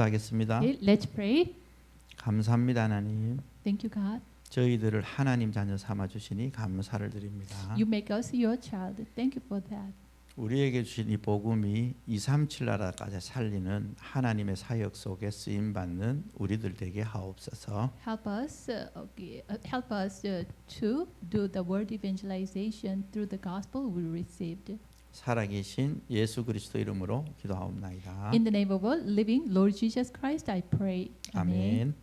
하겠습니다. Okay, let's pray. 감사합니다 하나님. Thank you, God. 저희들을 하나님 자녀 삼아 주시니 감사를 드립니다. You make us your child. Thank you for that. 우리에게 주신 이 복음이 237 나라까지 살리는 하나님의 사역 속에 쓰임 받는 우리들 되게 하옵소서. Help us, help us to do the word evangelization through the gospel we received. 살아계신 예수 그리스도 이름으로 기도하옵나이다. In the name of our living Lord Jesus Christ, I pray. 아멘.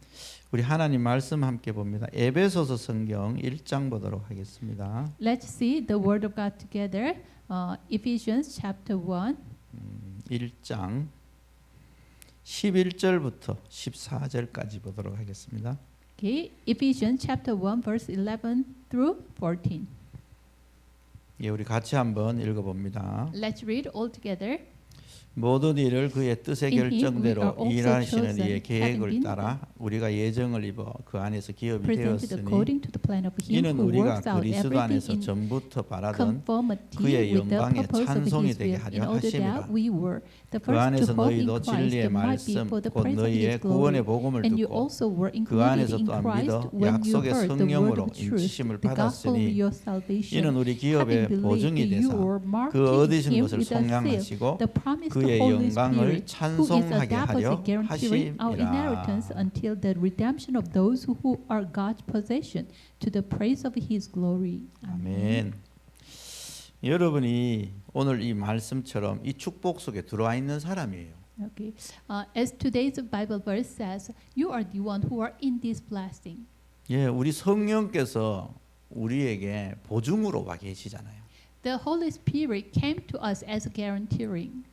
우리 하나님 말씀 함께 봅니다. 에베소서 성경 1장 보도록 하겠습니다. Let's see the word of God together. Ephesians chapter 1. 1장 11절부터 14절까지 보도록 하겠습니다. Okay, Ephesians chapter 1 verse 11 through 14. 예, 우리 같이 한번 읽어봅니다. Let's read all together. 모든 일을 그의 뜻의 In him 결정대로 we are also 일하시는 chosen, 이의 계획을 having been 따라 우리가 예정을 입어 그 안에서 기업이 presented 되었으니 according to the plan of him 이는 who 우리가 works out 그리스도 everything 안에서 in 전부터 바라던 conformity 그의 with the 영광의 purpose of 찬송이 his 되게 will, 하려 in order 하심이라. that we were the 그 first 안에서 to hope in 너희도 Christ 진리의 and might be 말씀 for the 곧 praise of 너희의 his 구원의 glory. 복음을 And you 듣고 also were 그 included 안에서 in 또한 Christ 믿어 when you 약속의 heard the word 성령으로 of truth, 인치심을 the gospel of 받았으니 your salvation. 이는 우리 Having 기업의 보증이 believed, you 되사 were marked 그 in 얻으신 him 것을 with a seal, 속량하시고 the promised 그의 Holy 영광을 Spirit, who is a 찬송하게 하려 deposit guaranteeing our inheritance 하심이라. until the redemption of those who are God's possession, to the praise of His glory. 아멘. 여러분이 오늘 이 말씀처럼 이 축복 속에 들어와 있는 사람이에요. Okay. As today's Bible verse says, you are the one who are in this blessing. 예, 우리 성령께서 우리에게 보증으로 와 계시잖아요. The Holy Spirit came to us as guaranteeing.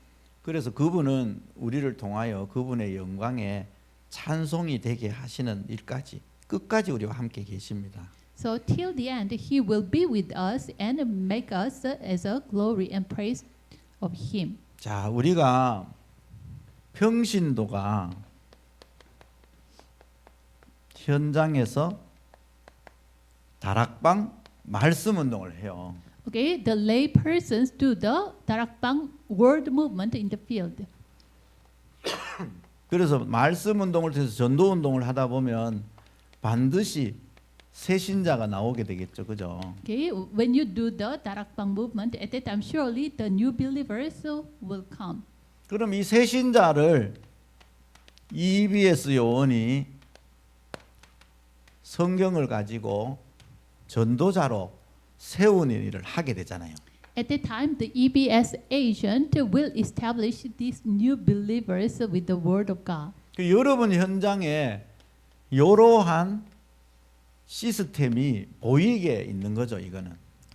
그래서 그분은 우리를 통하여 그분의 영광에 찬송이 되게 하시는 일까지 끝까지 우리와 함께 계십니다. So till the end, He will be with us and make us as a glory and praise of Him. 자, 우리가 평신도가 현장에서 다락방 말씀 운동을 해요. Okay, the lay persons do the darakbang word movement in the field. 그래서 말씀 운동을 통해서 전도 운동을 하다 보면 반드시 새 신자가 나오게 되겠죠, 그죠? Okay, when you do the darakbang movement, at that time surely the new believers will come. 그럼 이 새 신자를 EBS 요원이 성경을 가지고 전도자로 세우는 일을 하게 되잖아요. At that time, the EBS agent will establish these new believers with the word of God. 여러분 현장에 이러한 시스템이 보이게 있는 거죠, 이거는.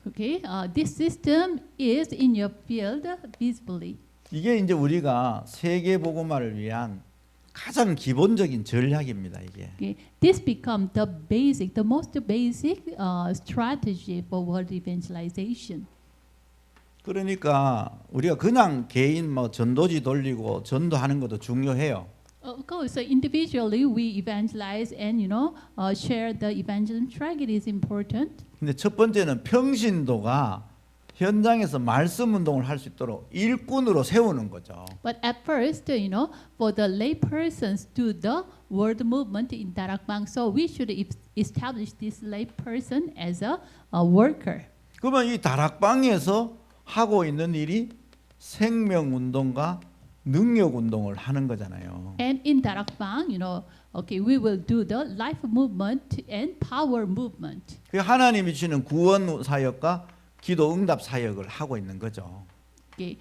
Okay, this system is in your field visibly. 이게 이제 우리가 세계 복음화를 위한 가장 기본적인 전략입니다, 이게. Okay, this become the basic, the most basic strategy for world evangelization. 그러니까 우리가 그냥 개인 뭐 전도지 돌리고 전도하는 것도 중요해요. Of course, so individually we evangelize and share the evangelism track. It is important. 근데 첫 번째는 평신도가 현장에서 말씀 운동을 할 수 있도록 일꾼으로 세우는 거죠. But at first, for the lay persons do the word movement in Darakbang, so we should establish this lay person as a worker. 그러면 이 다락방에서 하고 있는 일이 생명 운동과 능력 운동을 하는 거잖아요. And in Darakbang, okay, we will do the life movement and power movement. 그 하나님이 주시는 구원 사역과 기도 응답 사역을 하고 있는 거죠. Okay,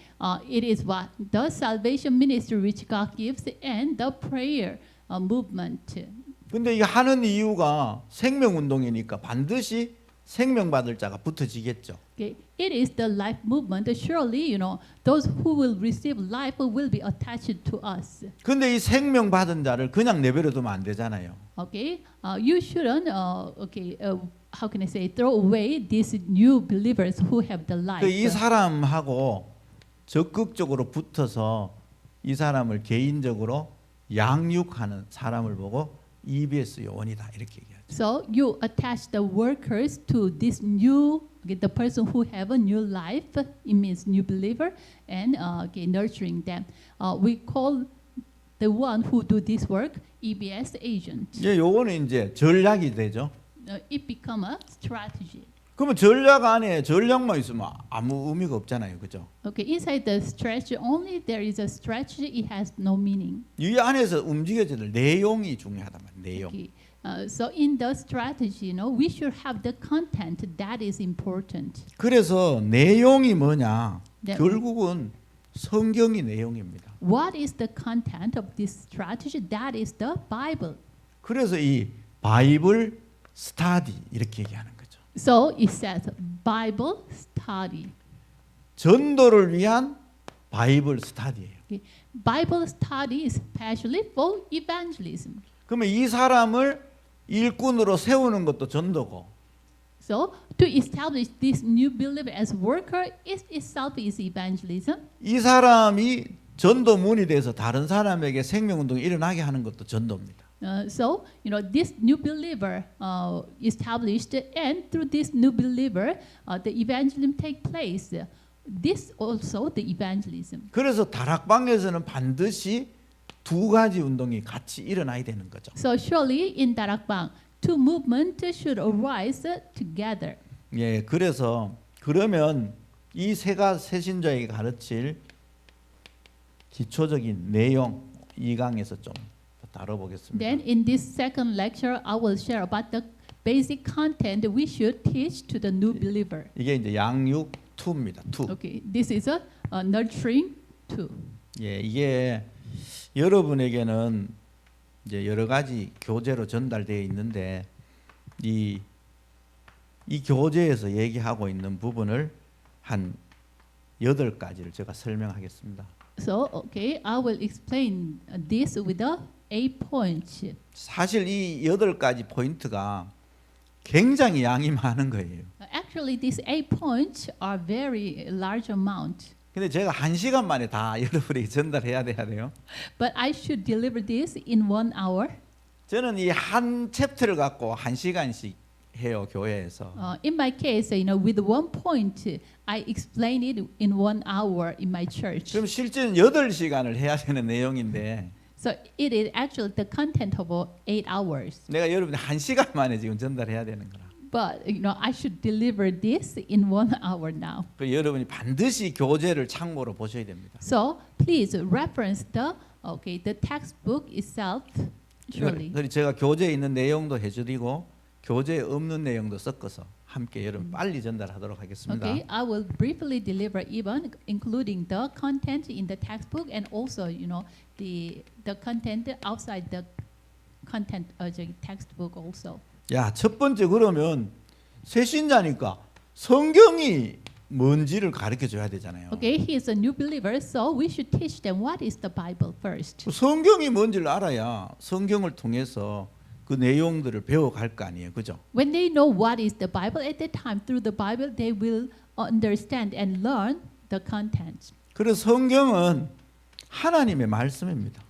it is what the salvation ministry which God gives and the prayer movement. 근데 이 하는 이유가 생명 운동이니까 반드시 생명 받을 자가 붙어지겠죠. Okay, it is the life movement. Surely, those who will receive life will be attached to us. 근데 이 생명 받은 자를 그냥 내버려 두면 안 되잖아요. Okay, you shouldn't. How can I say? Throw away these new believers who have the life. 이 사람하고 적극적으로 붙어서 이 사람을 개인적으로 양육하는 사람을 보고 EBS 요원이다 이렇게 얘기하죠. So you attach the workers to this new, the person who have a new life. It means new believer, and nurturing them. We call the one who do this work, EBS agent. 이제 요거는 이제 전략이 되죠. It become a strategy. 그러면 전략 안에 전략만 있으면 아무 의미가 없잖아요, 그죠? Okay, inside the strategy only there is a strategy. It has no meaning. 이 안에서 움직여야 될 내용이 중요하단 말이에요. 내용. Okay. So in the strategy, we should have the content that is important. 그래서 내용이 뭐냐? 네. 결국은 성경이 내용입니다. What is the content of this strategy? That is the Bible. 그래서 이 바이블 스타디 이렇게 얘기하는 거죠. So it says Bible study. 전도를 위한 바이블 스타디예요. Okay. Bible study is especially for evangelism. 그러면 이 사람을 일꾼으로 세우는 것도 전도고 So to establish this new believer as worker is itself is evangelism. 이 사람이 전도문이 돼서 다른 사람에게 생명운동이 일어나게 하는 것도 전도입니다. So this new believer established, and through this new believer, the evangelism take place. This also the evangelism. 그래서 다락방에서는 반드시 두 가지 운동이 같이 일어나야 되는 거죠. So surely in Darakbang, two movements should arise together. 예, 그래서 그러면 이 세 신자에게 가르칠 기초적인 내용 2강에서 좀 다뤄보겠습니다. Then in this second lecture, I will share about the basic content we should teach to the new believer. 이게 이제 양육 2입니다. 2. Okay, this is a nurturing two. 예, 이게 여러분에게는 이제 여러 가지 교재로 전달되어 있는데 이 교재에서 얘기하고 있는 부분을 한 8가지를 제가 설명하겠습니다. So okay, I will explain this with the 8 points. 사실 이 8가지 포인트가 굉장히 양이 많은 거예요. Actually, these 8 points are very large amount. 근데 제가 1시간 만에 다 여러분에게 전달해야 돼요. But I should deliver this in 1 hour. 저는 이 한 챕터를 갖고 1시간씩 해요, 교회에서. In my case, with 1 point, I explain it in 1 hour in my church. 그럼 실제는 8시간을 해야 되는 내용인데 So it is actually the content of 8 hours. 내가 여러분이 1시간 만에 지금 전달해야 되는 거라. But I should deliver this in 1 hour now. 그 여러분이 반드시 교재를 참고로 보셔야 됩니다. So please reference the textbook itself. Surely. 그리고 제가 교재에 있는 내용도 해드리고 교재에 없는 내용도 섞어서 함께 여러분 빨리 전달하도록 하겠습니다. Okay, I will briefly deliver even including the content in the textbook and also the content outside the content the textbook also. 야, 첫 번째 그러면 새신자니까 성경이 뭔지를 가르쳐 줘야 되잖아요. Okay, he is a new believer, so we should teach them what is the Bible first. 성경이 뭔지를 알아야 성경을 통해서 그 내용들을 배워갈 거 아니에요, 그죠? When they know what is the Bible at that time, through the Bible, they will understand and learn the content. 그래서 성경은 하나님의 말씀입니다.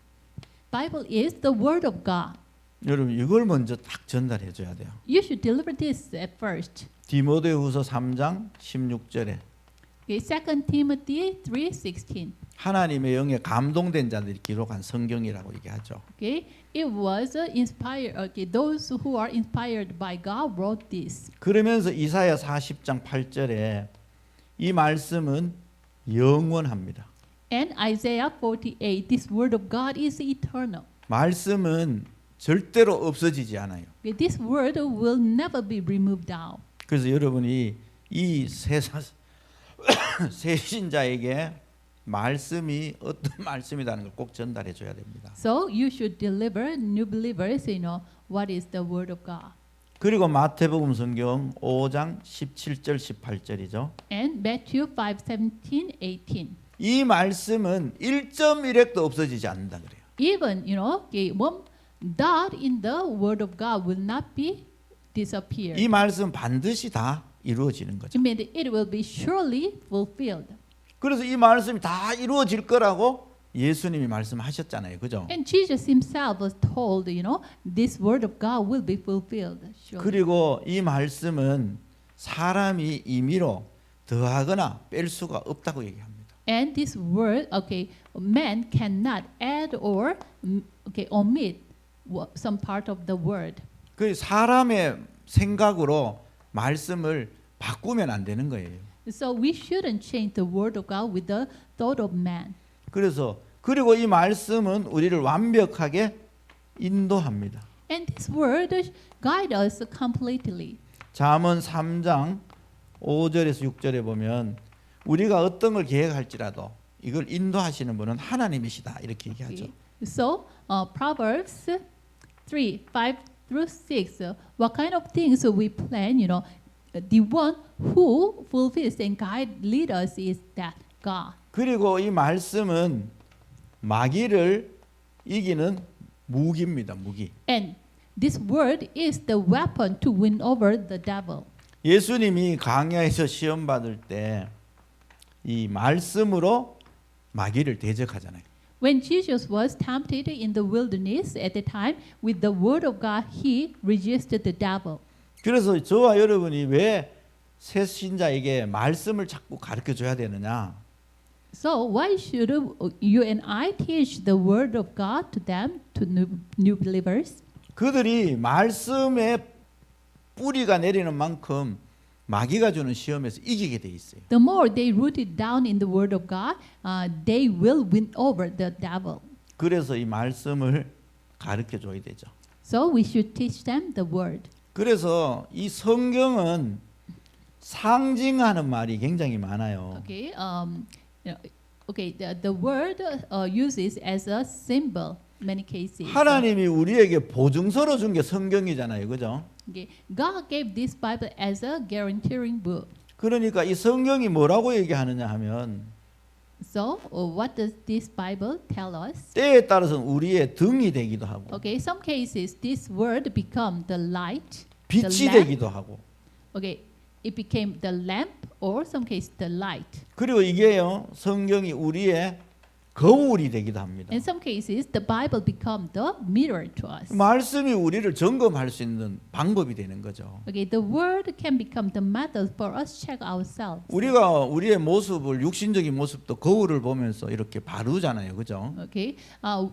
Bible is the Word of God. 여러분 이걸 먼저 딱 전달해 줘야 돼요. You should deliver this at first. 디모데후서 3장 16절에 Okay, 2 Timothy 3:16. 하나님의 영에 감동된 자들이 기록한 성경이라고 얘기하죠. Okay, it was inspired. Okay, those who are inspired by God wrote this. 그러면서 이사야 40장 8절에 이 말씀은 영원합니다. And Isaiah 48, this word of God is eternal. 말씀은 절대로 없어지지 않아요. Okay, this word will never be removed out. 그래서 여러분이 이 새 신자에게 말씀이 어떤 말씀이라는 걸 꼭 전달해 줘야 됩니다. So you should deliver new believers, what is the word of God. 그리고 마태복음 성경 5장 17절 18절이죠. And Matthew 5:17, 18. 이 말씀은 1.1핵도 없어지지 않는다 그래요. Even okay, one dot in the word of God will not be disappear. 이 말씀 반드시 다 이루어지는 거죠. It means it will be surely fulfilled. 그래서 이 말씀이 다 이루어질 거라고 예수님이 말씀하셨잖아요. 그죠? And Jesus himself was told, this word of God will be fulfilled. Surely. 그리고 이 말씀은 사람이 임의로 더하거나 뺄 수가 없다고 얘기합니다. And this word, okay, man cannot add or omit some part of the word. 그 사람의 생각으로 말씀을 바꾸면 안 되는 거예요. So we shouldn't change the word of God with the thought of man. 그래서 그리고 이 말씀은 우리를 완벽하게 인도합니다. And this word guide us completely. 잠언 3장 5절에서 6절에 보면 우리가 어떤 걸 계획할지라도 이걸 인도하시는 분은 하나님이시다 이렇게 얘기하죠. Okay. So Proverbs 3, 5 through 6, what kind of things we plan, the one who fulfills and lead us is that God. 그리고 이 말씀은 마귀를 이기는 무기입니다. 무기. And this word is the weapon to win over the devil. 예수님이 광야에서 시험 받을 때 이 말씀으로 마귀를 대적하잖아요. When Jesus was tempted in the wilderness at the time, with the word of God, he resisted the devil. 그래서 저와 여러분이 왜 새 신자에게 말씀을 자꾸 가르쳐 줘야 되느냐? So why should you and I teach the word of God to them, to new believers? 그들이 말씀에 뿌리가 내리는 만큼 마귀가 주는 시험에서 이기게 돼 있어요. The more they root it down in the word of God, they will win over the devil. 그래서 이 말씀을 가르쳐 줘야 되죠. So we should teach them the word. 그래서 이 성경은 상징하는 말이 굉장히 많아요. Okay, the word uses as a symbol many cases. 하나님이 우리에게 보증서로 준 게 성경이잖아요. 그죠? Okay, God gave this Bible as a guaranteeing book. 그러니까 이 성경이 뭐라고 얘기하느냐 하면 So what does this Bible tell us? 때에 따라서는 우리의 등이 되기도 하고 Okay, some cases this word become the light, 빛이 lamp. 되기도 하고 Okay, it became the lamp or some case the light. 그리고 이게요 성경이 우리의 거울이 되기도 합니다. In some cases the Bible become the mirror to us. 말씀이 우리를 점검할 수 있는 방법이 되는 거죠. Okay, the word can become the method for us check ourselves. 우리가 우리의 모습을 육신적인 모습도 거울을 보면서 이렇게 바르잖아요. 그죠? Okay,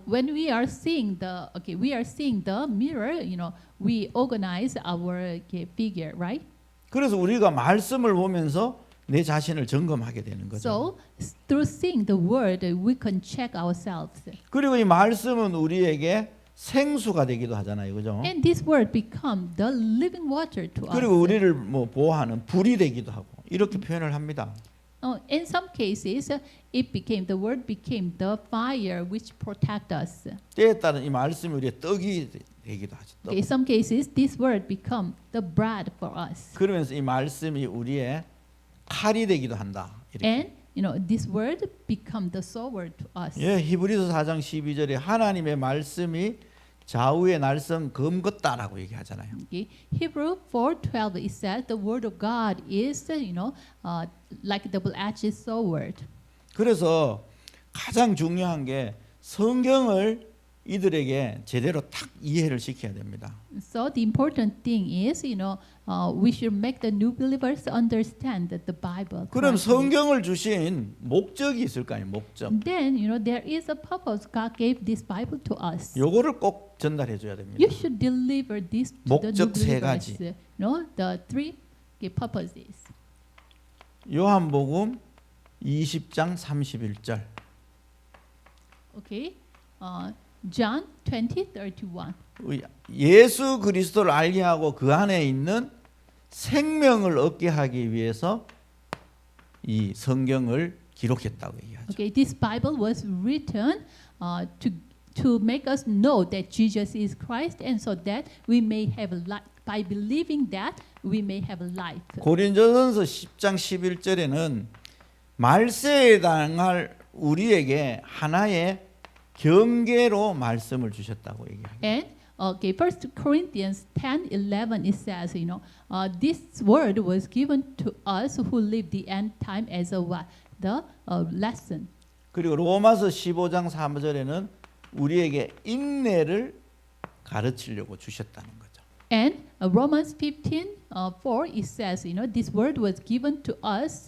when we are seeing the mirror, we organize our figure, right? 그래서 우리가 말씀을 보면서 내 자신을 점검하게 되는 거죠. So through seeing the word, we can check ourselves. 그리고 이 말씀은 우리에게 생수가 되기도 하잖아요. 그죠? And this word become the living water to 그리고 us. 우리를 뭐 보호하는 불이 되기도 하고 이렇게 표현을 합니다. In some cases, the word became the fire which protect us. 때에 따른 이 말씀이 우리의 떡이 되기도 하죠. 떡. Okay, some cases this word become the bread for us. 그러면서 이 말씀이 우리의 칼이 되기도 한다. 이렇게. And this word become the sword to us. 예, 히브리서 4장 12절에 하나님의 말씀이 좌우의 날선 검 같다라고 얘기하잖아요. Okay. Hebrew 4:12 it says the word of God is like a double-edged sword. 그래서 가장 중요한 게 성경을 이들에게 제대로 딱 이해를 시켜야 됩니다. So the important thing is, we should make the new believers understand that the Bible. 그럼 correctly. 성경을 주신 목적이 있을 거 아니에요, 목적. Then there is a purpose God gave this Bible to us. 요거를 꼭 전달해 줘야 됩니다. You should deliver this to the new 목적 세 believers. 가지. The three purposes. 요한복음 20장 31절. Okay. John 20:31. 예수 그리스도를 알게 하고 그 안에 있는 생명을 얻게 하기 위해서 이 성경을 기록했다고 얘기하죠. Okay, this Bible was written to make us know that Jesus is Christ, and so that we may have life. By believing that, we may have life. 고린도전서 10장 11절에는 말세에 당할 우리에게 하나의 경계로 말씀을 주셨다고 얘기합니다. And okay, 1 Corinthians 10:11 it says, this word was given to us who live the end time as a what? The lesson. 그리고 로마서 15장 3절에는 우리에게 인내를 가르치려고 주셨다는 거죠. And Romans 15:4 it says, this word was given to us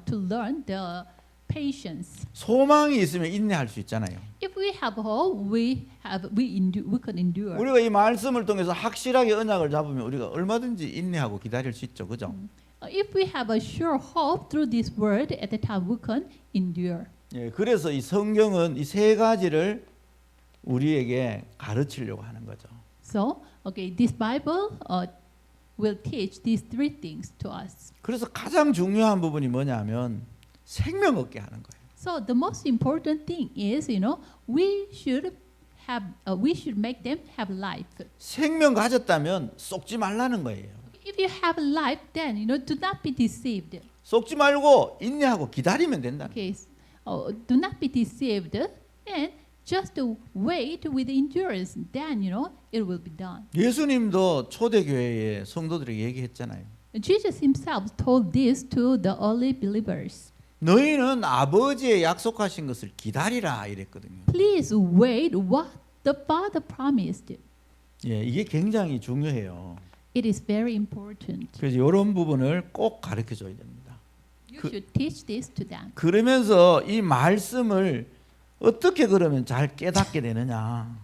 to learn patience. 소망이 있으면 인내할 수 있잖아요. If we have hope, we can endure. 우리가 이 말씀을 통해서 확실하게 언약을 잡으면 우리가 얼마든지 인내하고 기다릴 수 있죠. 그죠? If we have a sure hope through this word, at the time we can endure. 예, 그래서 이 성경은 이 세 가지를 우리에게 가르치려고 하는 거죠. So, okay, this Bible will teach these three things to us. 그래서 가장 중요한 부분이 뭐냐면 생명 얻게 하는 거예요. So the most important thing is, we should make them have life. 생명 가졌다면 속지 말라는 거예요. If you have life, then do not be deceived. 속지 말고 인내하고 기다리면 된다. Okay, do not be deceived, and just wait with endurance. Then it will be done. 예수님도 초대교회의 성도들에게 얘기했잖아요. Jesus himself told this to the early believers. 너희는 아버지의 약속하신 것을 기다리라 이랬거든요. Please wait what the Father promised. 예, 이게 굉장히 중요해요. It is very important. 그래서 이런 부분을 꼭 가르쳐 줘야 됩니다. You should teach this to them. 그러면서 이 말씀을 어떻게 그러면 잘 깨닫게 되느냐?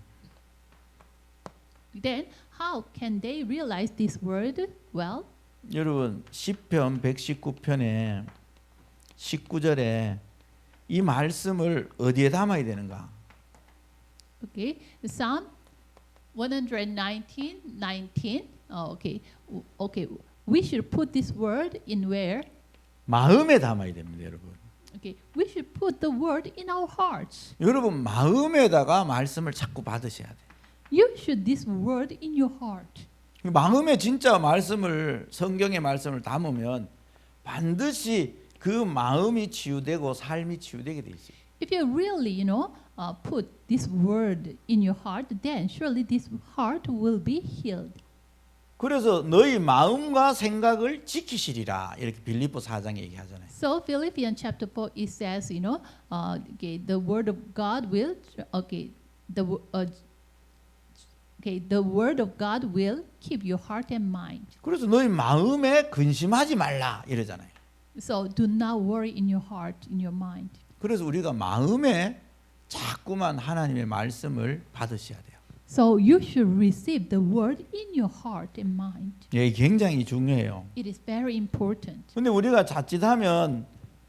Then how can they realize this word well? 여러분 시편 119편에 19절에 이 말씀을 어디에 담아야 되는가? Okay, Psalm 119:19. Okay. We should put this word in where? 마음에 담아야 됩니다, 여러분. Okay, we should put the word in our hearts. 여러분 마음에다가 말씀을 자꾸 받으셔야 돼요. You should this word in your heart. 마음에 진짜 말씀을 성경의 말씀을 담으면 반드시 그 마음이 치유되고 삶이 치유되게 돼 있어요. If you really, put this word in your heart, then surely this heart will be healed. 그래서 너희 마음과 생각을 지키시리라 이렇게 빌립보 4장에 얘기하잖아요. So Philippians chapter 4 it says, the word of God will, the word of God will keep your heart and mind. 그래서 너희 마음에 근심하지 말라 이러잖아요. So do not worry in your heart, in your mind. 그래서 우리가 마음에 자꾸만 하나님의 말씀을 받으셔야 돼요. So you should receive the word in your heart and mind. 예, 굉장히 중요해요. It is very important. 근데 우리가 자칫하면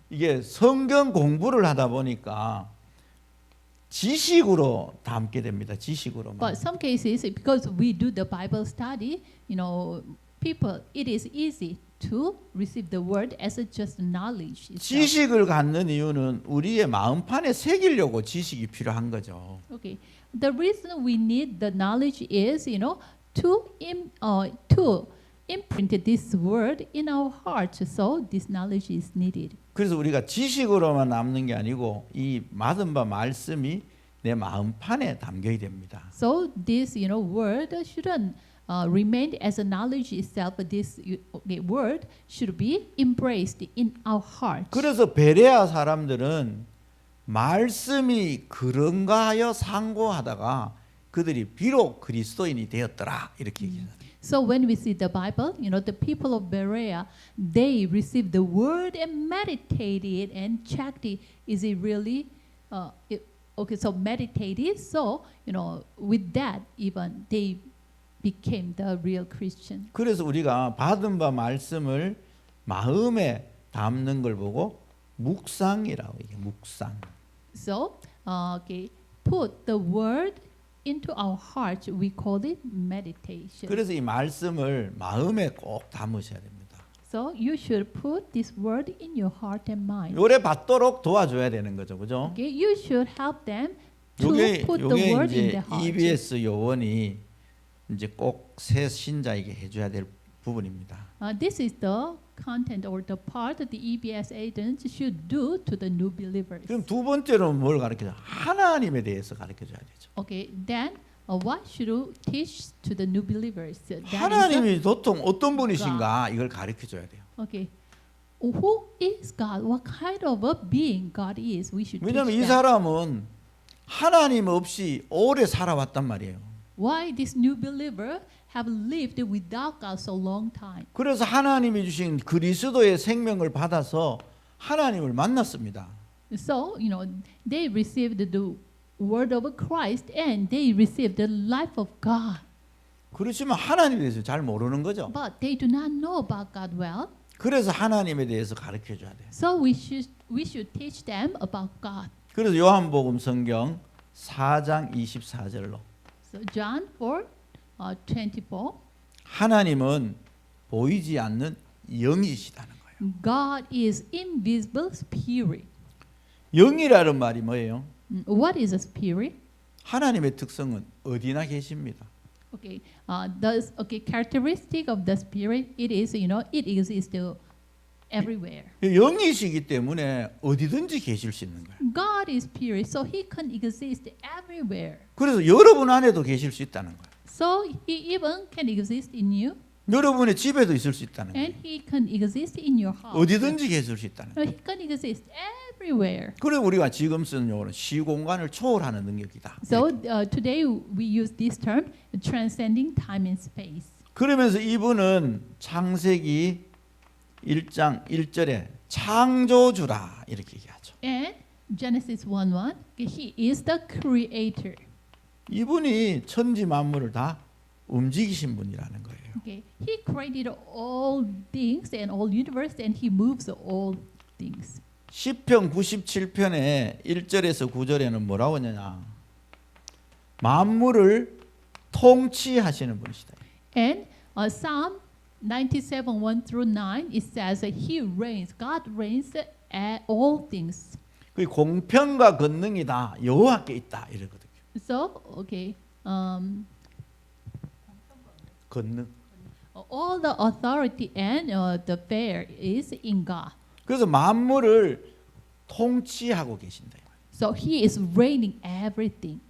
이게 성경 공부를 하다 보니까 지식으로 담게 됩니다. 지식으로만. But some cases, because we do the Bible study, people, it is easy to receive the word as a just knowledge. itself. 지식을 갖는 이유는 우리의 마음판에 새기려고 지식이 필요한 거죠. Okay. The reason we need the knowledge is, to imprint this word in our heart. So this knowledge is needed. 그래서 우리가 지식으로만 남는 게 아니고 이 받은 바 말씀이 내 마음판에 담겨야 됩니다. So this, word shouldn't remain as a knowledge itself. But this word should be embraced in our heart. 그래서 베레아 사람들은 말씀이 그런가 하여 상고하다가 그들이 비록 그리스도인이 되었더라 이렇게 얘기합니다. So when we see the Bible, the people of Berea, they received the word and meditated and checked it. Is it really? So meditated. So with that, even they became the real Christian. 그래서 우리가 받은 바 말씀을 마음에 담는 걸 보고 묵상이라고 얘기해요. 묵상. So put the word into our hearts. We call it meditation. 그래서 이 말씀을 마음에 꼭 담으셔야 됩니다. So you should put this word in your heart and mind. 오래 받도록 도와줘야 되는 거죠, 그죠? Okay, you should help them to 요게 put the word in 이제 their heart. EBS 요원이 이제 꼭 새 신자에게 해줘야 될 부분입니다. This is the content or the part that the EBS agents should do to the new believers. 그럼 두 번째로 뭘 가르쳐줘? 하나님에 대해서 가르쳐줘야 되죠. Okay, then what should you teach to the new believers? That is 하나님이 도통 어떤 분이신가 이걸 가르쳐줘야 돼요. okay. Who is God? What kind of a being God is? We should 왜냐하면 teach 이 them. 사람은 하나님 없이 오래 살아왔단 말이에요. Why this new believer have lived without God so long time? 그래서 하나님이 주신 그리스도의 생명을 받아서 하나님을 만났습니다. So, they received the word of Christ and they received the life of God. 그렇지만 하나님에 대해서 잘 모르는 거죠. But they do not know about God well. 그래서 하나님에 대해서 가르쳐 줘야 돼요. So we should teach them about God. 그래서 요한복음 성경 4장 24절로 So John 4:24. 하나님은 보이지 않는 영이시다는 거예요. God is invisible spirit. 영이라는 말이 뭐예요? What is a spirit? 하나님의 특성은 어디나 계십니다. Okay. Characteristic of the spirit, it is, it exists everywhere. 영이시기 때문에 어디든지 계실 수 있는 거예요. God is spirit, so He can exist everywhere. 그래서 여러분 안에도 계실 수 있다는 거예요. So He even can exist in you, 여러분의 집에도 있을 수 있다는 거예요. and He can exist in your house. 어디든지 계실 수 있다는 거예요. He can exist everywhere. 그래 우리가 지금 쓰는 용어는 시공간을 초월하는 능력이다. So today we use this term, transcending time and space. 그러면서 이분은 창세기 1장 1절에 창조주라 이렇게 얘기하죠. And Genesis 1:1, He is the creator. 이분이 천지 만물을 다 움직이신 분이라는 거예요. Okay, He created all things and all universe, and He moves all things. 시편 97편의 1절에서 9절에는 뭐라고 하느냐? 만물을 통치하시는 분이시다. And Psalm 97:1-9, it says that He reigns. God reigns at all things. 그 공평과 권능이다 여호와께 있다 이러거든요. So, okay, 권능. all the authority and the fair is in God. 그래서 만물을 통치하고 계신다. So He is reigning everything.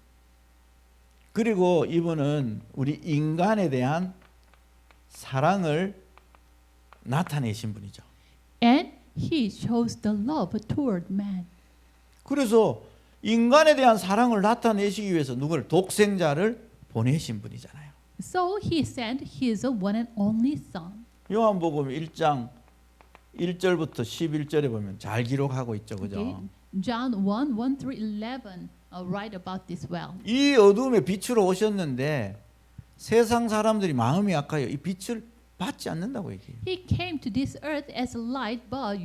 그리고 이분은 우리 인간에 대한 사랑을 나타내신 분이죠. And He shows the love toward man. 그래서 인간에 대한 사랑을 나타내시기 위해서 누구를 독생자를 보내신 분이잖아요. So He sent His one and only Son. 요한복음 1장 1절부터 11절에 보면 잘 기록하고 있죠. 그죠? Okay. John 1:1-11 write about this well. 이 어둠의 빛으로 오셨는데 세상 사람들이 마음이 약하여 이 빛을 받지 않는다고 얘기해요. He came to this earth as a light, but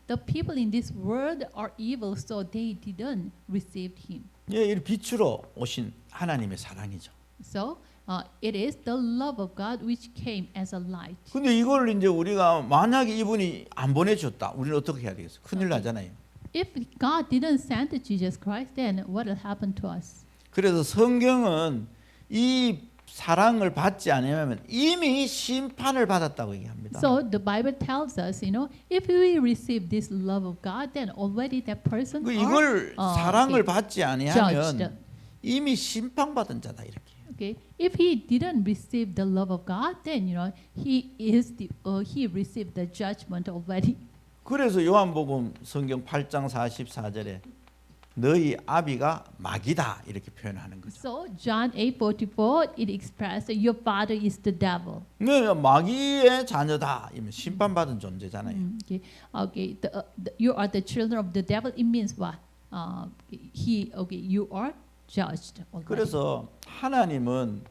the people in this world are evil, so they didn't receive Him. 예, 이 빛으로 오신 하나님의 사랑이죠. So it is the love of God which came as a light. 근데 이걸 이제 우리가 만약에 이분이 안 보내줬다, 우리는 어떻게 해야 되겠어? 큰일 나잖아요. If God didn't send Jesus Christ, then what will happen to us? 그래서 성경은 이 사랑을 받지 않으면 이미 심판을 받았다고 얘기합니다. So the Bible tells us, if we receive this love of God, then already that person 이걸 사랑을 받지 아니하면 judged. 이미 심판받은 자다 이렇게. Okay, if he didn't receive the love of God, then he received the judgment already. 그래서 요한복음 성경 8장 44절에 너희 아비가 마귀다 이렇게 표현하는 거죠. So John 8:44 it expressed that your father is the devil. 네, 마귀의 자녀다. 이면 심판받은 존재잖아요. Okay. You are the children of the devil. It means what? You are judged already. 그래서 하나님은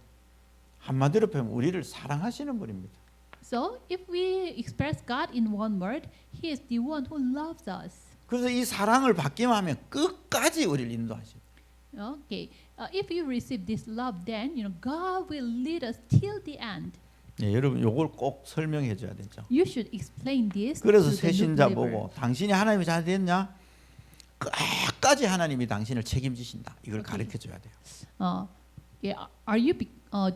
한마디로 표현하면 우리를 사랑하시는 분입니다. So if we express God in one word, He is the one who loves us. 그래서 이 사랑을 받기만 하면 끝까지 우리를 인도하시죠. Okay. If you receive this love, then God will lead us till the end. 네, 여러분 요걸 꼭 설명해 줘야 되죠. You should explain this. 그래서 to the new 새신자 believer. 보고 당신이 하나님이 잘 됐냐? 끝까지 하나님이 당신을 책임지신다. 이걸 가르쳐 줘야 돼요.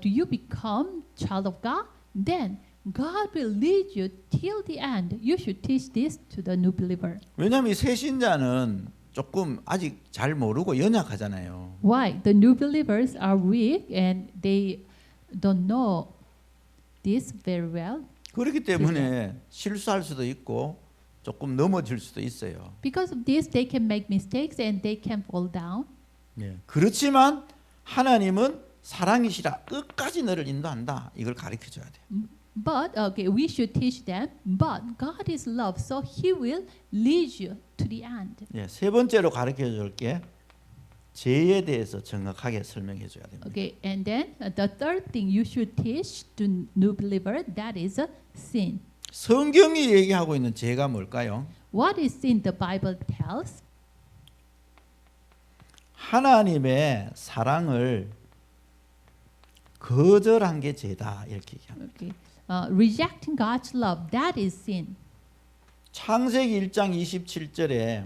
Do you become child of God? Then God will lead you till the end. You should teach this to the new believer. 왜냐하면 이 새신자는 조금 아직 잘 모르고 연약하잖아요. Why? The new believers are weak and they don't know this very well. 그렇기 때문에 실수할 수도 있고 조금 넘어질 수도 있어요. Because of this, they can make mistakes and they can fall down. 네. 그렇지만 하나님은 사랑이시라 끝까지 너를 인도한다. 이걸 가르쳐 줘야 돼요. But okay, we should teach them. But God is love, so He will lead you to the end. 예, 세 번째로 가르쳐 줄게. 죄에 대해서 정확하게 설명해 줘야 됩니다. Okay, and then the third thing you should teach to new believer, that is a sin. 성경이 얘기하고 있는 죄가 뭘까요? What is sin the Bible tells? 하나님의 사랑을 거절한 게 죄다 이렇게 얘기합니다. Okay, rejecting God's love, that is sin. 창세기 1장 27절에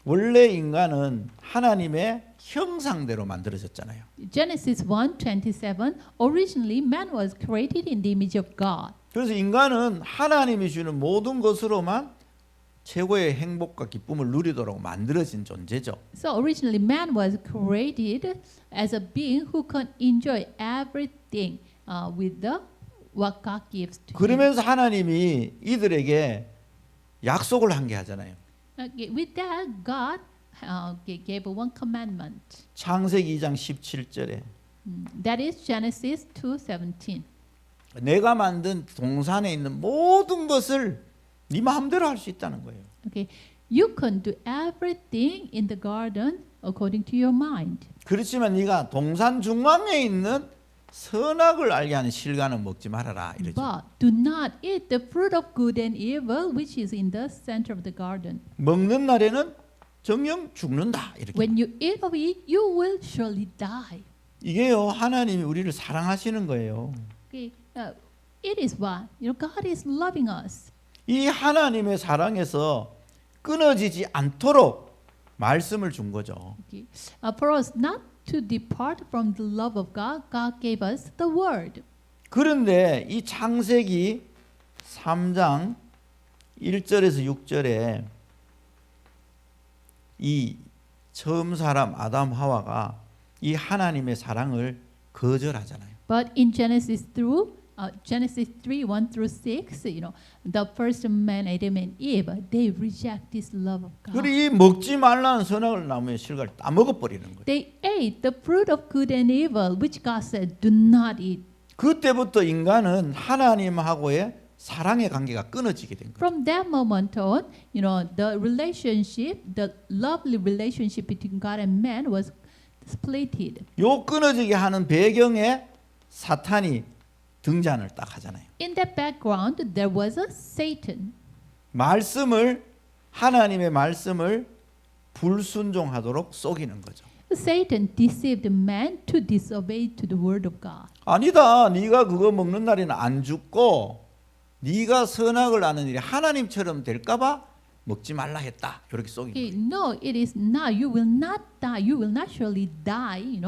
원래 인간은 하나님의 형상대로 만들어졌잖아요. Genesis 1:27. Originally, man was created in the image of God. 그래서 인간은 하나님이 주는 모든 것으로만 최고의 행복과 기쁨을 누리도록 만들어진 존재죠. So originally, man was created as a being who can enjoy everything with the what God gives to him. 그러면서 하나님이 이들에게 약속을 한 게 하잖아요. Okay, with that, God gave one commandment. 창세기 2장 17절에 That is Genesis 2:17. 내가 만든 동산에 있는 모든 것을 네 마음대로 할 수 있다는 거예요. Okay, you can do everything in the garden according to your mind. 그렇지만 네가 동산 중앙에 있는 선악을 알게 하는 실과는 먹지 말아라 이러죠. But do not eat the fruit of good and evil which is in the center of the garden. 먹는 날에는 정녕 죽는다 이렇게. When you eat of it, you will surely die. 이게요 하나님이 우리를 사랑하시는 거예요. Okay, it is what God is loving us. 이 하나님의 사랑에서 끊어지지 않도록 말씀을 준 거죠. Okay. For us not to depart from the love of God, God gave us the word. 그런데 이 창세기 3장 1절에서 6절에 이 처음 사람 아담 하와가 이 하나님의 사랑을 거절하잖아요. But in Genesis 3:1 through 6, the first man Adam and Eve, they reject this love of God. 그리고 이 먹지 말라는 선악을 나무의 실과를 다 먹어버리는 거예요. They ate the fruit of good and evil, which God said, "Do not eat." 그때부터 인간은 하나님하고의 사랑의 관계가 끊어지게 된 거예요. From that moment on, the relationship, the lovely relationship between God and man was splitted. 요 끊어지게 하는 배경에 사탄이 등장을 딱 하잖아요. In that background, there was a Satan. 하나님의 말씀을 불순종하도록 속이는 거죠. Satan deceived man to disobey to the word of God. 아니다. 네가 그거 먹는 날에는 안 죽고 네가 선악을 아는 일이 하나님처럼 될까봐 먹지 말라 했다. 이렇게 속이는 Okay, 거예요. no, it is not. You will not die. You will not surely die,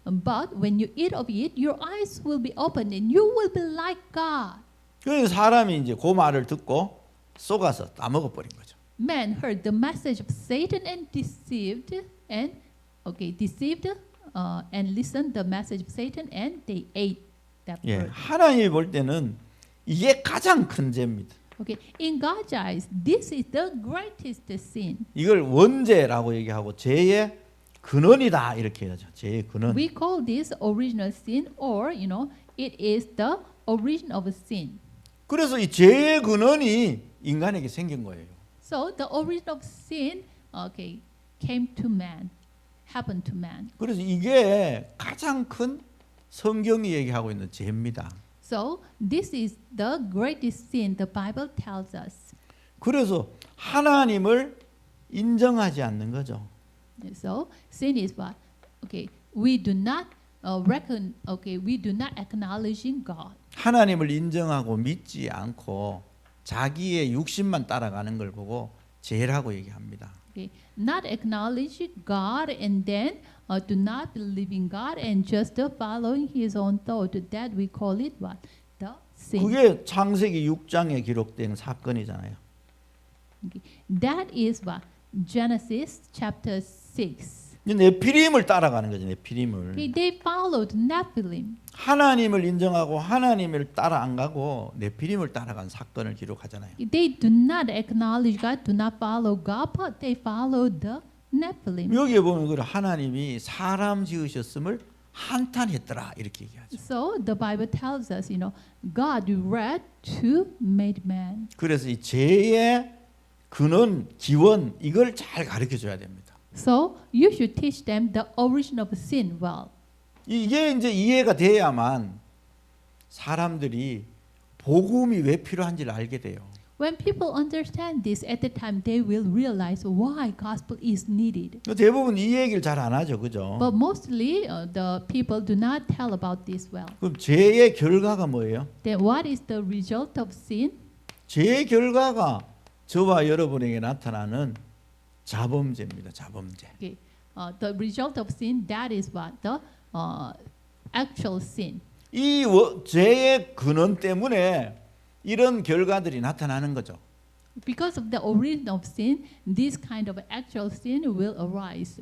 But when you eat of it, your eyes will be opened and you will be like God. 그래서 사람이 이제 그 말을 듣고 속아서 다 먹어버린 거죠. Man heard the message of Satan and deceived and listened the message of Satan and they ate that 예, fruit. 하나님이 볼 때는 이게 가장 큰 죄입니다. Okay, in God's eyes, this is the greatest sin. 이걸 원죄라고 얘기하고 죄의 근원이다 이렇게 하죠. 죄의 근원. We call this original sin, or it is the origin of a sin. 그래서 이 죄의 근원이 인간에게 생긴 거예요. So the origin of sin, came to man, happened to man. 그래서 이게 가장 큰 성경이 얘기하고 있는 죄입니다. So this is the greatest sin the Bible tells us. 그래서 하나님을 인정하지 않는 거죠. So sin is what? We do not we do not acknowledging God. 하나님을 인정하고 믿지 않고 자기의 육신만 따라가는 걸 보고 죄라고 얘기합니다. Not acknowledging God and then do not believe in God and just following His own thought. That we call it what? The sin. 그게 창세기 6장에 기록된 사건이잖아요. That is what? Genesis chapter 6. 네피림을 따라가는 거죠. 네피림을. They followed Nephilim. 하나님을 인정하고 하나님을 따라 안 가고 네피림을 따라간 사건을 기록하잖아요. They do not acknowledge God, do not follow God, but they followed the Nephilim. 여기에 보면 그 하나님이 사람 지으셨음을 한탄했더라 이렇게 얘기하죠. So the Bible tells us, God read to made man. 그래서 이 죄의 근원, 기원 이걸 잘 가르쳐 줘야 됩니다. So you should teach them the origin of sin well. 이게 이제 이해가 돼야만 사람들이 복음이 왜 필요한지를 알게 돼요. When people understand this, at the time they will realize why gospel is needed. 대부분 이 얘기를 잘 안 하죠, 그죠? But mostly the people do not tell about this well. 그럼 죄의 결과가 뭐예요? Then what is the result of sin? 죄의 결과가 저와 여러분에게 나타나는 자범죄입니다. 자범죄. Okay. The result of sin, that is what the actual sin. 이 죄의 근원 때문에 이런 결과들이 나타나는 거죠. Because of the origin of sin, this kind of actual sin will arise.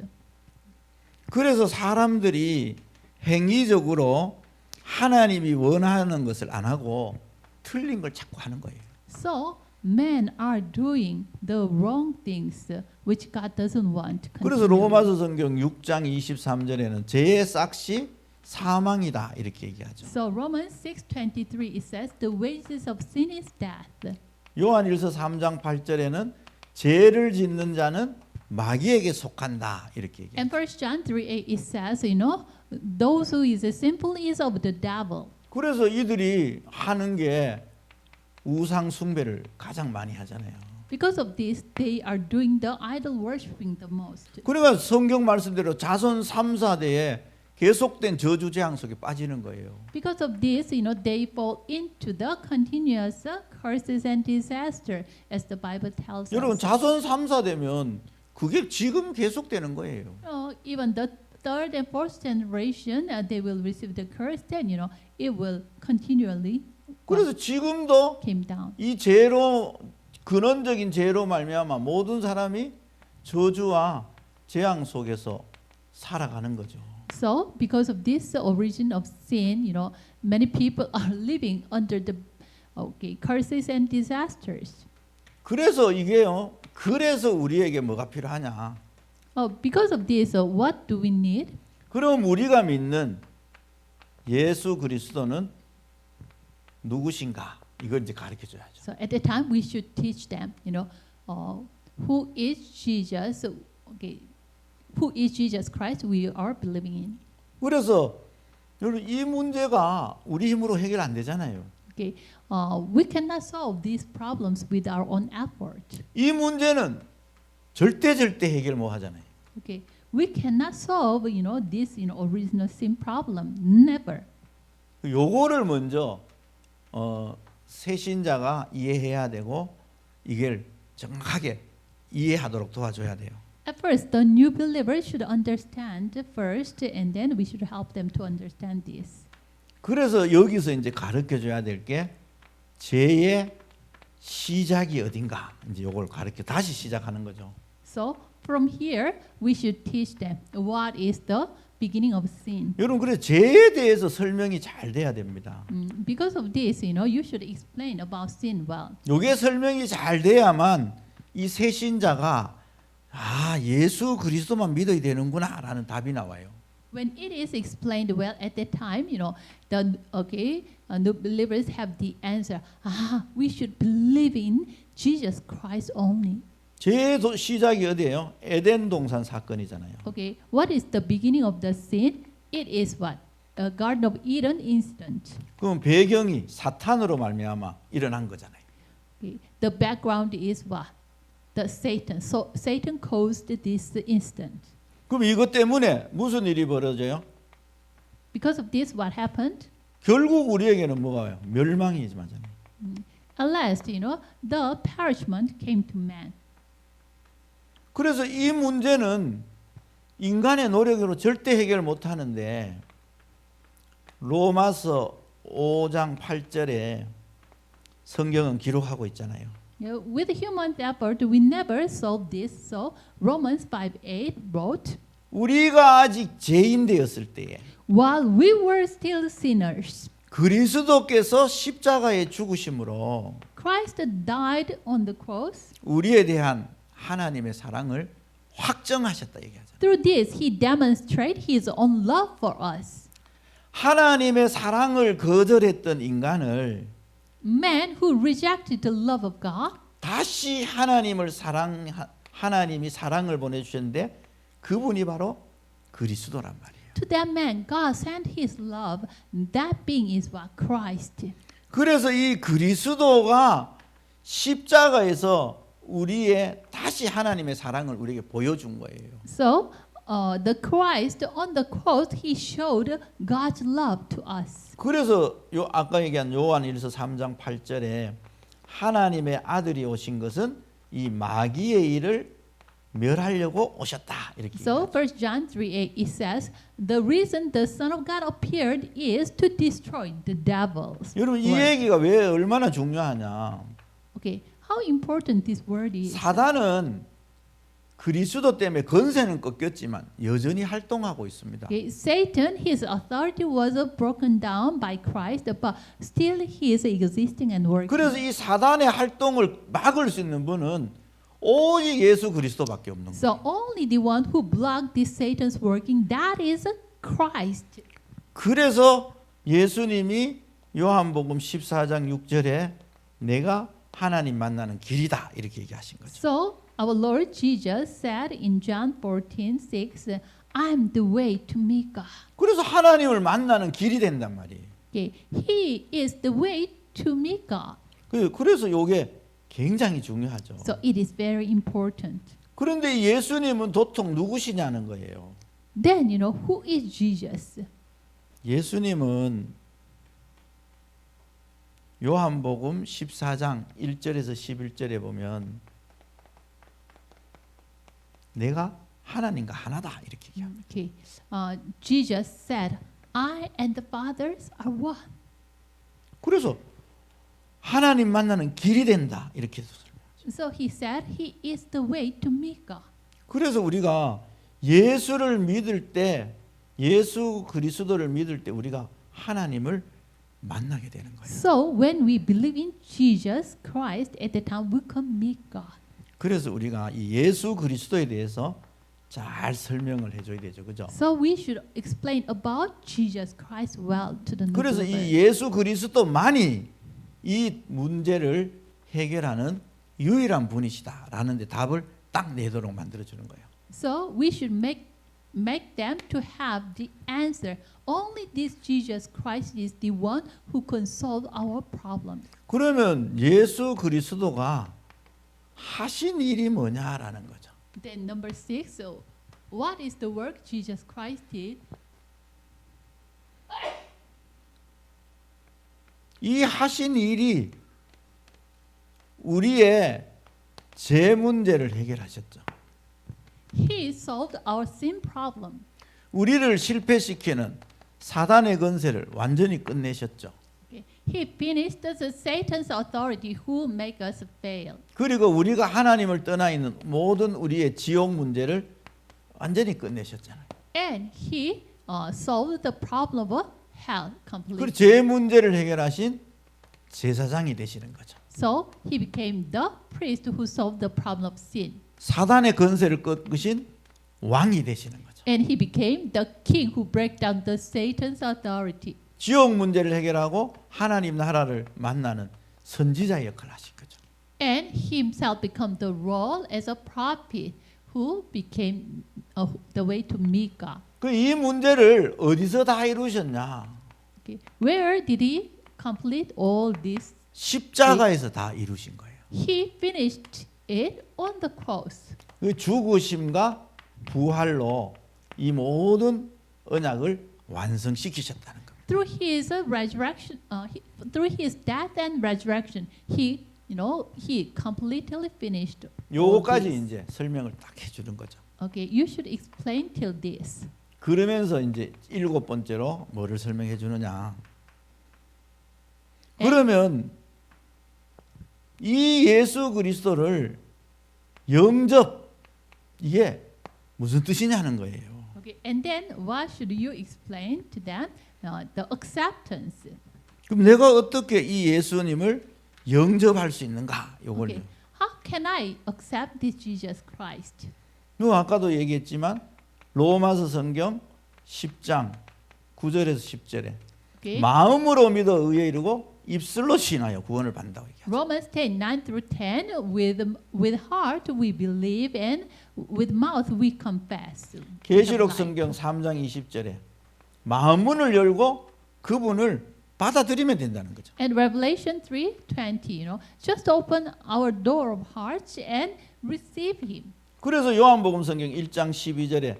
그래서 사람들이 행위적으로 하나님이 원하는 것을 안 하고 틀린 걸 자꾸 하는 거예요. So men are doing the wrong things which God doesn't want. 그래서 로마서 성경 6장 23절에는 죄의 싹이 사망이다 이렇게 얘기하죠. So Romans 6:23 it says the wages of sin is death. 요한일서 3장 8절에는 죄를 짓는 자는 마귀에게 속한다 이렇게 얘기해요. And 1 John 3:8 it says, those who is sinful is of the devil. 그래서 이들이 하는 게 우상 숭배를 가장 많이 하잖아요. Because of this, they are doing the idol worshiping the most. 그러니까 성경 말씀대로 자손 3, 4대에 계속된 저주 재앙 속에 빠지는 거예요. Because of this, they fall into the continuous curses and disaster, as the Bible tells 여러분 us. 자손 3, 4대면 그게 지금 계속되는 거예요. Even the third and fourth generation, they will receive the curse, then it will continually 그래서 지금도 came down. 이 죄로 근원적인 죄로 말미암아 모든 사람이 저주와 재앙 속에서 살아가는 거죠. So, because of this origin of sin, many people are living under the curses and disasters. 그래서 이게요. 그래서 우리에게 뭐가 필요하냐? Because of this, what do we need? 그럼 우리가 믿는 예수 그리스도는 누구신가? 이걸 이제 가르쳐 줘야죠. So at the time we should teach them, who is Jesus? Who is Jesus Christ we are believing in? 그래서 여러분 이 문제가 우리 힘으로 해결 안 되잖아요. Okay, we cannot solve these problems with our own effort. 이 문제는 절대 해결 못 하잖아요. Okay, we cannot solve, this, original sin problem. Never. 요거를 먼저 새신자가 이해해야 되고 이걸 정확하게 이해하도록 도와줘야 돼요. At first, the new believers should understand first, and then we should help them to understand this. 그래서 여기서 이제 가르쳐 줘야 될 게 죄의 시작이 어딘가 이제 요걸 가르쳐 다시 시작하는 거죠. So from here, we should teach them what is the beginning of sin. 여러분 그래서 죄에 대해서 설명이 잘 돼야 됩니다. Because of this, you should explain about sin well. 요게 설명이 잘 돼야만 이 새신자가 예수 그리스도만 믿어야 되는구나라는 답이 나와요. When it is explained well at that time, the new believers have the answer. We should believe in Jesus Christ only. 죄의 시작이 어디예요? 에덴 동산 사건이잖아요. Okay, what is the beginning of the sin? It is what? A Garden of Eden incident. 그럼 배경이 사탄으로 말미암아 일어난 거잖아요. Okay. The background is what? The Satan. So Satan caused this incident. 그럼 이것 때문에 무슨 일이 벌어져요? Because of this, what happened? 결국 우리에게는 뭐가 와요? 멸망이지만. At last, the perishment came to man. 그래서 이 문제는 인간의 노력으로 절대 해결 못 하는데 로마서 5장 8절에 성경은 기록하고 있잖아요. With human effort, we never solved this. So Romans 5:8 wrote, 우리가 아직 죄인 되었을 때에 while we were still sinners, 그리스도께서 십자가에 죽으심으로 Christ died on the cross. 우리에 대한 하나님의 사랑을 확정하셨다 얘기하잖아요. Through this, He demonstrated His own love for us. 하나님의 사랑을 거절했던 인간을 Man who rejected the love of God, 다시 하나님이 사랑을 보내주셨는데 그분이 바로 그리스도란 말이에요. to that man, God sent His love. That being is what Christ. 그래서 이 그리스도가 십자가에서 우리의 다시 하나님의 사랑을 우리에게 보여준 거예요. So, the Christ on the cross, He showed God's love to us. 그래서 아까 얘기한 요한일서 3장 8절에 하나님의 아들이 오신 것은 이 마귀의 일을 멸하려고 오셨다 이렇게. So, 1 John 3:8 it says, the reason the Son of God appeared is to destroy the devils. 여러분 이 얘기가 왜 얼마나 중요하냐? Okay, how important this word is. 사단은 그리스도 때문에 건세는 꺾였지만 여전히 활동하고 있습니다. Okay, Satan, his authority was broken down by Christ, but still he is existing and working. 그래서 이 사단의 활동을 막을 수 있는 분은 오직 예수 그리스도밖에 없는 거예요. So only the one who blocked this Satan's working, that is Christ. 그래서 예수님이 요한복음 14장 6절에 내가 하나님 만나는 길이다 이렇게 얘기하신 거죠. So our Lord Jesus said in John 14:6, I am the way to meet God. 그래서 하나님을 만나는 길이 된단 말이에요. Okay, He is the way to meet God. 그래서 이게 굉장히 중요하죠. So it is very important. 그런데 예수님은 도통 누구시냐는 거예요. Then who is Jesus? 예수님은 요한복음 14장 1절에서 11절에 보면 내가 하나님과 하나다 이렇게 얘기합니다. Okay, Jesus said, I and the Fathers are one. 그래서 하나님 만나는 길이 된다 이렇게 설명하죠. So he said he is the way to meet God. 그래서 우리가 예수를 믿을 때 예수 그리스도를 믿을 때 우리가 하나님을 만나게 되는 거예요. So when we believe in Jesus Christ, at the time we can meet God. 그래서 우리가 이 예수 그리스도에 대해서 잘 설명을 해줘야 되죠, 그죠? So we should explain about Jesus Christ well to the new 그래서 believer. 이 예수 그리스도만이 이 문제를 해결하는 유일한 분이시다라는 데 답을 딱 내도록 만들어주는 거예요. So we should make them to have the answer. Only this Jesus Christ is the one who can solve our problems. 그러면 예수 그리스도가 하신 일이 뭐냐라는 거죠. Then number 6, so what is the work Jesus Christ did? 이 하신 일이 우리의 죄 문제를 해결하셨죠. He solved our sin problem. 우리를 실패시키는 사단의 건세를 완전히 끝내셨죠. Okay. He finished the Satan's authority who make us fail. 그리고 우리가 하나님을 떠나 있는 모든 우리의 지옥 문제를 완전히 끝내셨잖아요. And he solved the problem of hell 그리고 completely. 죄 문제를 해결하신 제사장이 되시는 거죠. So he became the priest who solved the problem of sin. 사단의 건세를 꺾으신 왕이 되시는 거죠. And he became the king who break down the Satan's authority. 지옥 문제를 해결하고 하나님 나라를 만나는 선지자 역할을 하신 거죠. And he himself became the role as a prophet who became the way to meet God. 그 이 문제를 어디서 다 이루셨냐? Okay. Where did he complete all this? 십자가에서 다 이루신 거예요. He finished it on the cross. 그 죽으심과 부활로 이 모든 언약을 완성시키셨다는 겁니다. Through his resurrection, through his death and resurrection, he completely finished. all 요거까지 this. 이제 설명을 딱 해주는 거죠. Okay, you should explain till this. 그러면서 이제 7번째로 뭐를 설명해 주느냐? 그러면 이 예수 그리스도를 영접 이게 무슨 뜻이냐는 거예요. Okay, and then what should you explain to them? The acceptance. 그럼 내가 어떻게 이 예수님을 영접할 수 있는가? 요걸. Okay, how can I accept this Jesus Christ? 아까도 얘기했지만 로마서 성경 10장 9절에서 10절에 Okay. 마음으로 믿어 의에 이르고 입술로 시인하여 구원을 받는다고 얘기하죠. Romans 10, 9 through 10, with heart we believe and with mouth we confess. 계시록 성경 3장 20절에 마음 문을 열고 그분을 받아들이면 된다는 거죠. And Revelation 3:20, just open our door of hearts and receive Him. 그래서 요한복음 성경 1장 12절에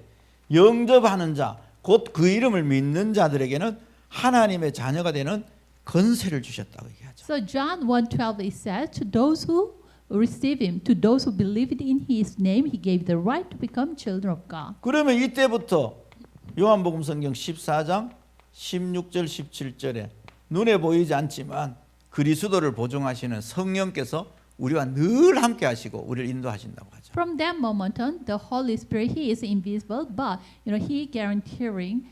영접하는 자, 곧 그 이름을 믿는 자들에게는 하나님의 자녀가 되는 권세를 주셨다고 얘기하죠. So John 1:12 it says, to those who receive Him, to those who believed in His name, He gave the right to become children of God. 그러면 이때부터 요한복음 성경 14장 16절 17절에 눈에 보이지 않지만 그리스도를 보증하시는 성령께서 우리와 늘 함께 하시고 우리를 인도하신다고 하죠. From that moment on, the Holy Spirit, He is invisible, but He guaranteeing,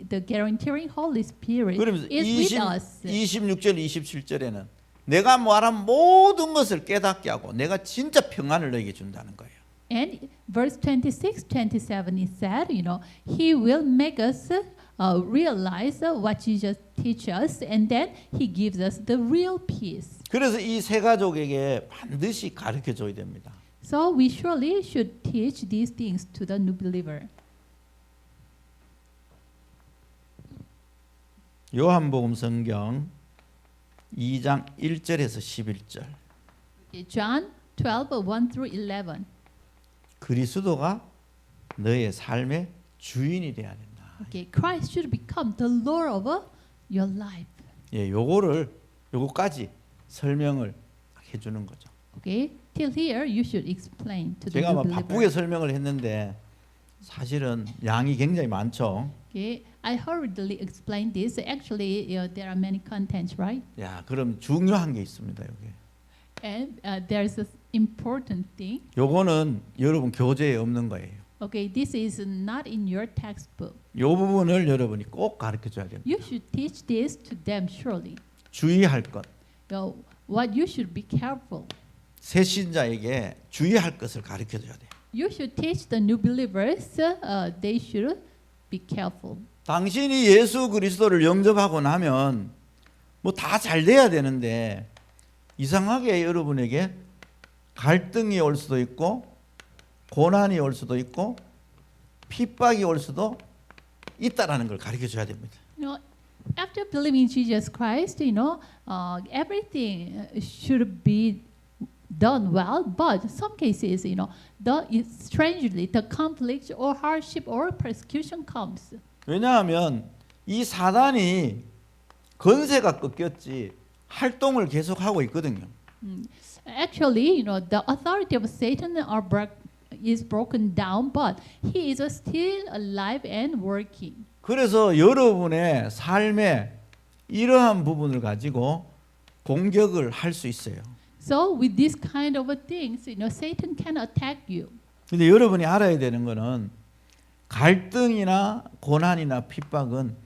the guaranteeing Holy Spirit 그러면서 is with us. 26절 27절에는 내가 말한 모든 것을 깨닫게 하고 내가 진짜 평안을 너에게 준다는 거예요. And verse 26, 27 is said, He will make us realize what Jesus teach us, and then He gives us the real peace. 그래서 이 세 가족에게 반드시 가르쳐 줘야 됩니다. So we surely should teach these things to the new believer. 요한복음 성경 2장 1절에서 11절. John 12, 1 through 11. 그리스도가 너의 삶의 주인이 돼야 된다. Okay, Christ should become the Lord of your life. 예, 요거까지 설명을 해 주는 거죠. Okay, till here you should explain to the 제가 new 막 believer. 바쁘게 설명을 했는데 사실은 양이 굉장히 많죠. Okay, I hurriedly explained this. Actually, there are many contents, right? 야, 그럼 중요한 게 있습니다, 여기. And there's an important thing. 요거는 여러분 교재에 없는 거예요. Okay, this is not in your textbook. 요 부분을 여러분이 꼭 가르쳐 줘야 됩니다. You should teach this to them surely. 주의할 것. What you should be careful. 새 신자에게 주의할 것을 가르쳐 줘야 돼요. You should teach the new believers. They should be careful. 당신이 예수 그리스도를 영접하고 나면 뭐 다 잘 돼야 되는데 이상하게 여러분에게 갈등이 올 수도 있고 고난이 올 수도 있고 핍박이 올 수도 있다라는 걸 가르쳐 줘야 됩니다. After believing in Jesus Christ, everything should be done well. But some cases, strangely, the conflict or hardship or persecution comes. 왜냐하면 이 사단이 건세가 꺾였지 활동을 계속하고 있거든요. Actually, the authority of Satan is broken down, but he is still alive and working. 그래서 여러분의 삶에 이러한 부분을 가지고 공격을 할 수 있어요. So with this kind of things, Satan can attack you. 근데 여러분이 알아야 되는 거는 갈등이나 고난이나 핍박은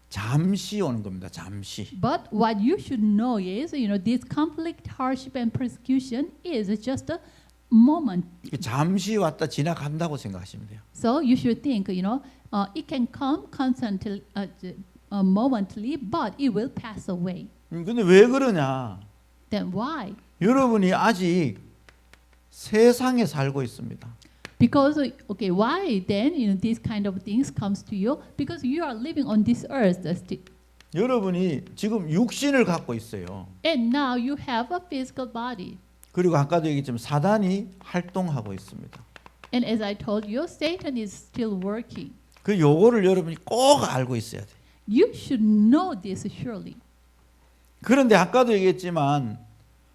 잠시 오는 겁니다. 잠시. But what you should know is, this conflict, hardship, and persecution is just a moment. 잠시 왔다 지나간다고 생각하시면 돼요. So you should think, it can come constantly, momently, but it will pass away. 근데 왜 그러냐? Then why? 여러분이 아직 세상에 살고 있습니다. Because why then these kind of things comes to you? Because you are living on this earth, 여러분이 지금 육신을 갖고 있어요. and now you have a physical body. 그리고 아까도 얘기했지만 사단이 활동하고 있습니다. And as I told you, Satan is still working. 그 요거를 여러분이 꼭 알고 있어야 돼. You should know this surely. 그런데 아까도 얘기했지만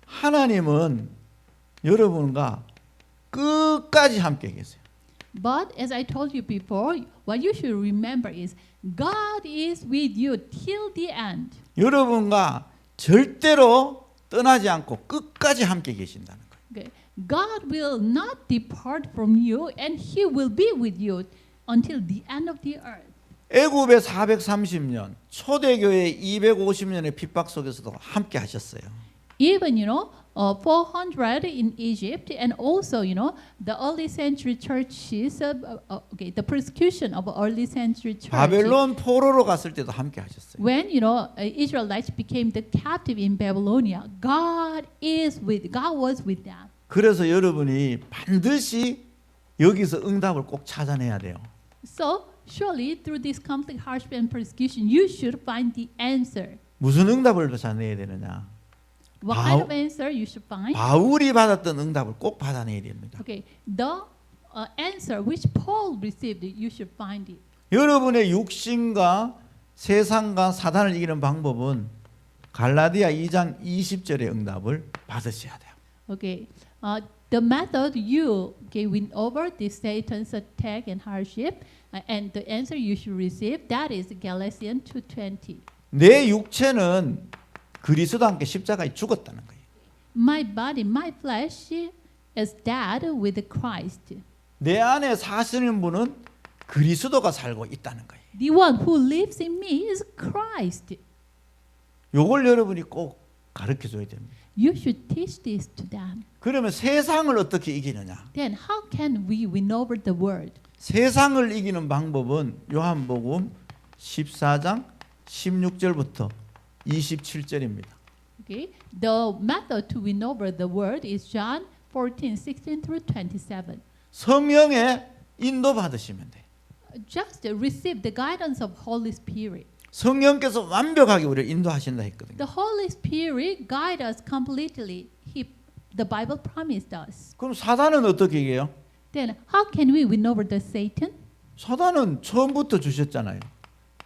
하나님은 여러분과 끝까지 함께 계세요. But as I told you before, what you should remember is God is with you till the end. 여러분과 절대로 떠나지 않고 끝까지 함께 계신다는 거예요. Okay. God will not depart from you, and He will be with you until the end of the earth. 애굽의 430년, 초대교회 250년의 핍박 속에서도 함께 하셨어요. even 400 in Egypt, and also the early century churches, the persecution of early century church. 바벨론 포로로 갔을 때도 함께 하셨어요. When Israelites became the captive in Babylonia, God was with them. 그래서 여러분이 반드시 여기서 응답을 꼭 찾아내야 돼요. So surely through this conflict, hardship, and persecution, you should find the answer. 무슨 응답을 찾아내야 되느냐? What kind of answer you should find? 바울이 받았던 응답을 꼭 받아내야 됩니다. Okay, the answer which Paul received, you should find it. 여러분의 육신과 세상과 사단을 이기는 방법은 갈라디아 2장 20절의 응답을 받으셔야 돼요. Okay, the method you win over the Satan's attack and hardship, and the answer you should receive, that is Galatians 2:20. 내 육체는 그리스도와 함께 십자가에 죽었다는 거예요. My body, my flesh is dead with Christ. 내 안에 사시는 분은 그리스도가 살고 있다는 거예요. The one who lives in me is Christ. 이걸 여러분이 꼭 가르쳐 줘야 됩니다. You should teach this to them. 그러면 세상을 어떻게 이기느냐? Then how can we win over the world? 세상을 이기는 방법은 요한복음 14장 16절부터 27절입니다. Okay, the method to win over the world is John 14:16 through 27. 성령의 인도 받으시면 돼요. Just receive the guidance of Holy Spirit. 성령께서 완벽하게 우리를 인도하신다 했거든요. The Holy Spirit guide us completely. The Bible promised us. 그럼 사단은 어떻게 이겨요? Then how can we win over the Satan? 사단은 처음부터 주셨잖아요.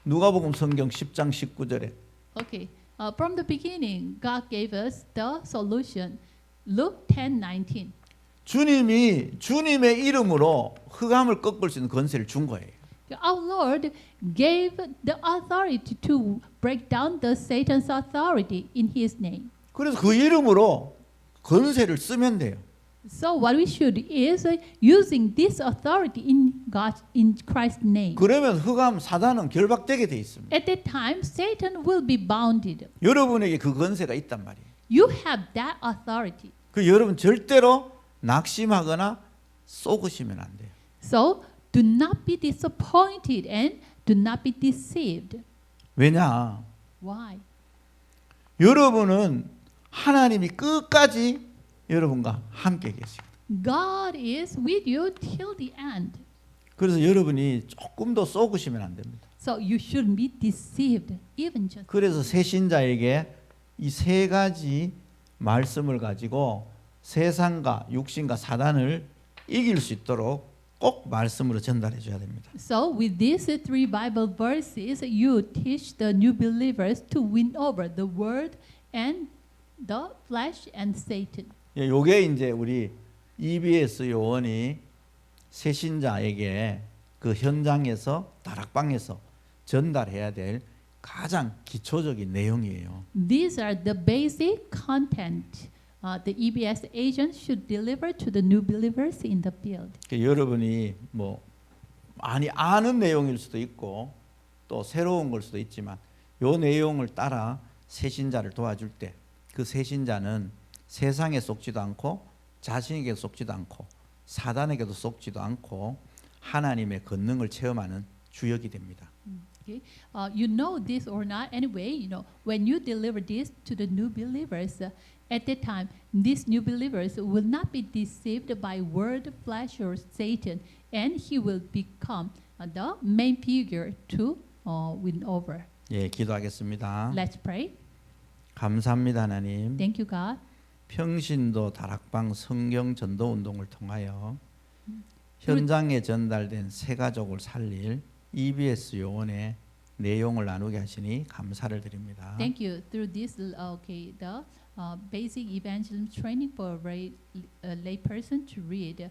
누가복음 성경 10장 19절에 Okay, from the beginning, God gave us the solution. Luke 10:19. 주님이 주님의 이름으로 흑암을 꺾을 수 있는 권세를 준 거예요. Our Lord gave the authority to break down the Satan's authority in His name. 그래서 그 이름으로 권세를 쓰면 돼요. So what we should is using this authority in Christ's name. 그러면 흑암 사단은 결박되게 돼 있습니다. At that time, Satan will be bounded. 여러분에게 그 권세가 있단 말이에요. You have that authority. 그 여러분 절대로 낙심하거나 쏘으시면 안 돼요. So do not be disappointed and do not be deceived. 왜냐? Why? 여러분은 하나님이 끝까지 여러분과 함께 계세요. God is with you till the end. 그래서 여러분이 조금 더 쏘으시면 안 됩니다. So you shouldn't be deceived, even just. 그래서 새신자에게 이 세 가지 말씀을 가지고 세상과 육신과 사단을 이길 수 있도록 꼭 말씀으로 전달해 줘야 됩니다. So with these three Bible verses, you teach the new believers to win over the world and the flesh and Satan. 예, 요게 이제 우리 EBS 요원이 새신자에게 그 현장에서 다락방에서 전달해야 될 가장 기초적인 내용이에요. These are the basic content the EBS agent should deliver to the new believers in the field. 여러분이 뭐 많이 아는 내용일 수도 있고 또 새로운 걸 수도 있지만 요 내용을 따라 새신자를 도와줄 때 그 새신자는 세상에 속지도 않고 자신에게 속지도 않고 사단에게도 속지도 않고 하나님의 권능을 체험하는 주역이 됩니다. Okay, you know this or not anyway. When you deliver this to the new believers, at that time, these new believers will not be deceived by word, flesh, or Satan, and he will become the main figure to win over. 예, 기도하겠습니다. Let's pray. 감사합니다, 하나님. Thank you, God. 평신도 다락방 성경 전도 운동을 통하여 현장에 전달된 새 가족을 살릴 EBS 요원의 내용을 나누게 하시니 감사를 드립니다. Thank you. Through this, the basic evangelism training for a lay person to read,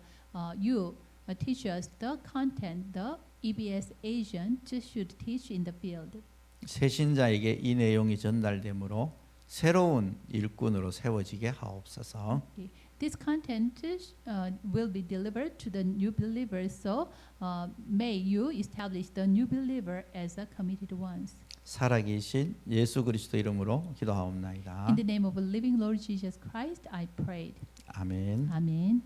you teach us the content the EBS agent should teach in the field. 새신자에게 이 내용이 전달되므로 새로운 일꾼으로 세워지게 하옵소서. Okay. This content will be delivered to the new believers. So may you establish the new believer as a committed ones. 살아계신 예수 그리스도 이름으로 기도하옵나이다. In the name of the living Lord Jesus Christ, I prayed. 아멘. Amen.